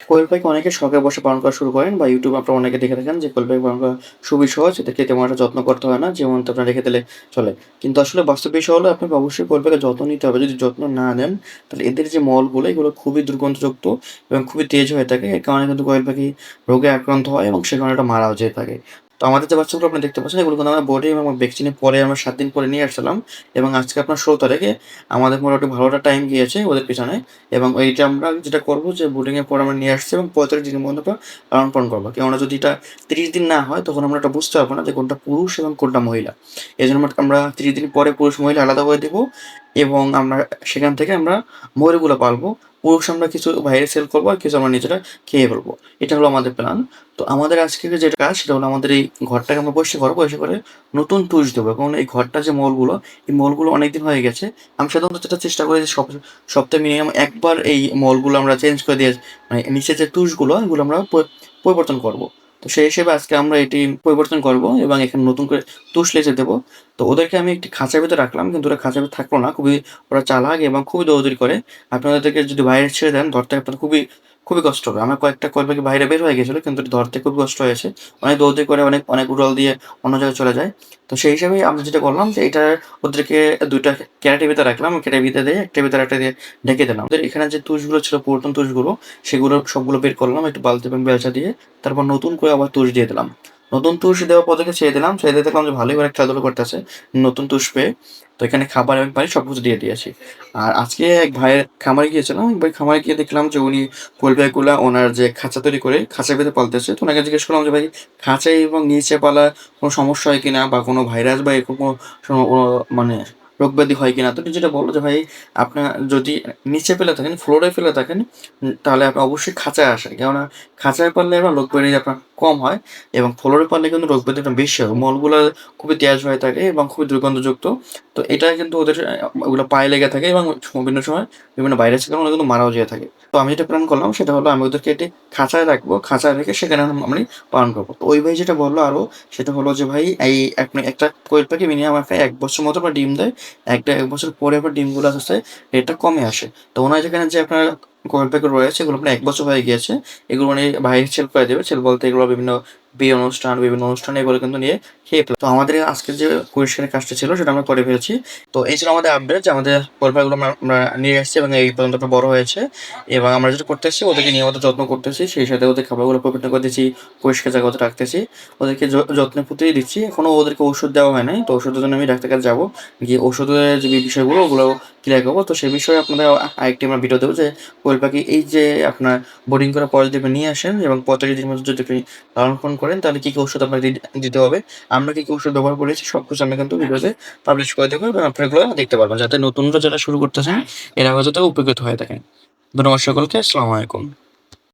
কোয়েল পাখি অনেকে শখে বসে পালন করা শুরু করেন বা ইউটিউবে আপনারা অনেকে দেখে থাকেন যে কোয়েল পাখি পালন করা খুবই সহজ। এদেরকে তেমন একটা যত্ন করতে হয় না, যেমনটা আপনারা রেখে দিলে চলে। কিন্তু আসলে বাস্তব বিষয় হলো আপনাকে অবশ্যই কোয়েল পাখির যত্ন নিতে হবে। যদি যত্ন না নেন তাহলে এদের যে মলগুলো এগুলো খুবই দুর্গন্ধযুক্ত এবং খুবই তেজ হয়ে থাকে। এর কারণে কিন্তু কোয়েল পাখি রোগে আক্রান্ত হয় এবং সে কারণে এটা মারাও যেয়ে থাকে। তো আমাদের যে বাচ্চাগুলো আপনি দেখতে পাচ্ছেন এগুলো কিন্তু আমরা বোর্ডে এবং ভ্যাকসিনের পরে আমরা ৭ দিন পরে নিয়ে আসছিলাম এবং আজকে আপনার ১৬ তারিখে আমাদের মোটামুটি ভালো একটা টাইম গিয়েছে ওদের পিছনে। এবং এইটা আমরা যেটা করব যে ব্রুডিং এর পর আমরা নিয়ে আসছি এবং ৪৫ দিনের মধ্যে আমরা লালন পালন করবো। কেননা যদি এটা ৩০ দিন না হয় তখন আমরা এটা বুঝতে পারবো না যে কোনটা পুরুষ এবং কোনটা মহিলা। এজন্য আমরা ৩০ দিন পরে পুরুষ মহিলা আলাদা করে দেবো এবং আমরা সেখান থেকে আমরা ময়ূরগুলো পালবো। পুরুষ আমরা কিছু বাইরে সেল করবো আর কিছু আমরা নিজেরা খেয়ে ফেলবো। এটা হলো আমাদের প্ল্যান। তো আমাদের আজকের যেটা কাজ সেটা হলো আমাদের এই ঘরটাকে আমরা পরিষ্কার করবো, পরিষ্কার করে নতুন তুষ দেবো। কারণ এই ঘরটার যে মলগুলো, এই মলগুলো অনেকদিন হয়ে গেছে। আমি সাধারণত যেটা চেষ্টা করি যে সপ্তাহে মিনিমাম একবার এই মলগুলো আমরা চেঞ্জ করে দিয়ে মানে নিচে যে তুষগুলো এগুলো আমরা পরিবর্তন করব। তো সেই হিসেবে আজকে আমরা এটি পরিবর্তন করব এবং এখানে নতুন করে তুষ লেচে দেবো। তো ওদেরকে আমি একটি খাঁচার ভিতরে রাখলাম, কিন্তু ওরা খাঁচার ভিতরে থাকলো না। ওরা চালাক এবং খুবই দৌড়াদৌড়ি করে। আপনারা ওদেরকে যদি বাইরে ছেড়ে দেন ধরতে আপনাদের খুবই কষ্ট হবে। আমার কয়েকটা কোয়েল পাখি বাইরে বের হয়ে গেছিল, কিন্তু এটা ধরতে খুবই কষ্ট হয়েছে। অনেক দৌড়াদৌড়ি করে, অনেক উড়াল দিয়ে অন্য জায়গায় চলে যায়। তো সেই হিসাবেই আমরা যেটা করলাম যে এটা ওদেরকে ২ টা ক্যারেটের ভিতরে রাখলাম। ক্যারেটের ভিতরে দিয়ে একটার ভিতরে একটা দিয়ে ঢেকে দিলাম। ওদের এখানে যে তুষগুলো ছিল, পুরাতন তুষগুলো, সেগুলো সবগুলো বের করলাম একটু বালতি এবং বেলচা দিয়ে। তারপর নতুন করে আবার তুষ দিয়ে দিলাম। নতুন তুষ দেওয়ার পর ওদেরকে ছেড়ে দিলাম। ছেড়ে দিয়ে দেখলাম যে ভালোই ওরা খেলাধুলা করতেছে নতুন তুষ পেয়ে। তো এখানে খাবার এবং পানি সবকিছু দিয়ে দিয়েছি। আর আজকে এক ভাইয়ের খামারে গিয়েছিলাম। এক ভাই খামারে গিয়ে দেখলাম যে উনি কোয়েল পাখিগুলা ওনার যে খাঁচা তৈরি করে খাঁচার ভিতরে পালতেছে। তো ওনাকে জিজ্ঞেস করলাম যে, "ভাই, খাঁচায় এবং নিচে পালা কোনো সমস্যা হয় কিনা বা কোনো ভাইরাস বা এরকম কোনো মানে রোগ ব্যাধি হয় কিনা?" তো উনি যেটা বলল যে, "ভাই, আপনার যদি নিচে ফেলে থাকেন, ফ্লোরে ফেলে থাকেন, তাহলে আপনি অবশ্যই খাঁচায় আসেন। কেননা খাঁচায় পাললে আপনার রোগ ব্যাধি আপনার কম হয় এবং ফ্লোরে পাললে কিন্তু রোগ ব্যাধিটা বেশি হয়। মলগুলা খুবই তেজ হয়ে থাকে এবং খুবই দুর্গন্ধযুক্ত। তো এটা কিন্তু ওদের ওগুলো পায়ে লেগে থাকে এবং বিভিন্ন সময় বিভিন্ন ভাইরাসের কারণে ওরা কিন্তু মারাও যেয়ে থাকে। তো আমি যেটা প্ল্যান করলাম সেটা হলো আমি ওদেরকে একটি খাঁচায় রাখবো। খাঁচায় রেখে সেখানে আমি পালন করবো। তো ওই ভাই যেটা বললো আরো সেটা হলো যে, "ভাই, এই আপনি একটা কোয়েল পাখি মিনিমাম আপনার ১ বছর মতো আপনার ডিম দেয়। ১ বছর পরে আবার ডিমগুলো আস্তে, আস্তে রেটটা কমে আসে। তো ওনার যেখানে যে আপনার কোয়েল পাখি রয়েছে এগুলো আপনার ১ বছর হয়ে গিয়েছে। এগুলো উনি বাইরে সেল করে দেবে। সেল বলতে এগুলো বিভিন্ন বিয়ে অনুষ্ঠান, বিভিন্ন অনুষ্ঠানে এগুলো কিন্তু নিয়ে খেয়ে ফেলে। তো আমাদের আজকের যে পরিষ্কারের কাজটা ছিল সেটা আমরা করে ফেলেছি। তো এই ছিল আমাদের আপডেট যে আমাদের কোয়েল পাখিগুলো আমরা নিয়ে এসেছি এবং এই পর্যন্ত আপনার বড় হয়েছে। এবং আমরা যেটা করতেছি ওদেরকে নিয়মিত যত্ন করতেছি। সেই সাথে ওদের খাবারগুলো পরিবর্তন করে দিচ্ছি, পরিষ্কার জায়গাতে রাখতেছি। ওদেরকে যত্নের প্রতিই দিচ্ছি। এখনো ওদেরকে ওষুধ দেওয়া হয় নাই। তো ওষুধের জন্য আমি ডাক্তারের কাছে যাবো। গিয়ে ওষুধের যে বিষয়গুলো ওগুলো ক্লিয়ার করবো। তো সেই বিষয়ে আপনাদের আরেকটি আমরা ভিডিও দেবো যে কোয়েল পাখি এই যে আপনার বোর্ডিং করার পরে যদি আপনি নিয়ে আসেন এবং ৪৫ দিনের মধ্যে যদি আপনি লালন-পালন করেন তাহলে কি ওষুধ আপনাকে দিতে হবে। আমরা কি ওষুধ ব্যবহার করেছি সবকিছু আমি কিন্তু ভিডিওতে পাবলিশ করে দেবো এবং আপনারা এগুলো দেখতে পারবেন। যাতে নতুনরা যারা শুরু করতেছেন এরা হয়তো উপকৃত হয়ে থাকেন। ধন্যবাদ সকলকে। আসসালামু আলাইকুম।